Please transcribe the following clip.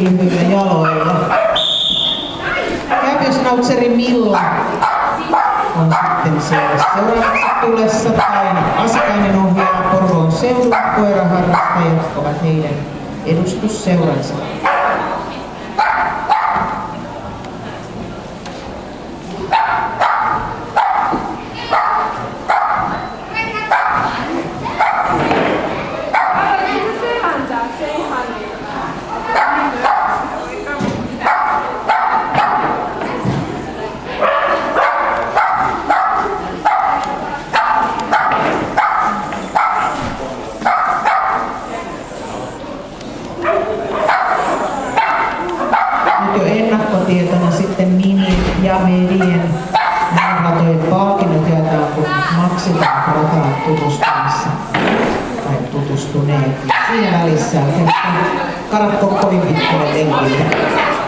hyvin lyhyillä jaloilla. Käpysnautseri Milla on sitten siellä seuraavaksi tulessa. Taina Askainen ohjaa Porvoon seudun koiraharrastajat, jotka ovat heidän edustusseuransa. Jo ennakkotietona sitten Mini ja Medien ratojen palkinnot jaetaan, kun maksetaan rataan tutustumassa tai tutustuneet. Siinä välissä on karatko kovin pitkälle lenkille.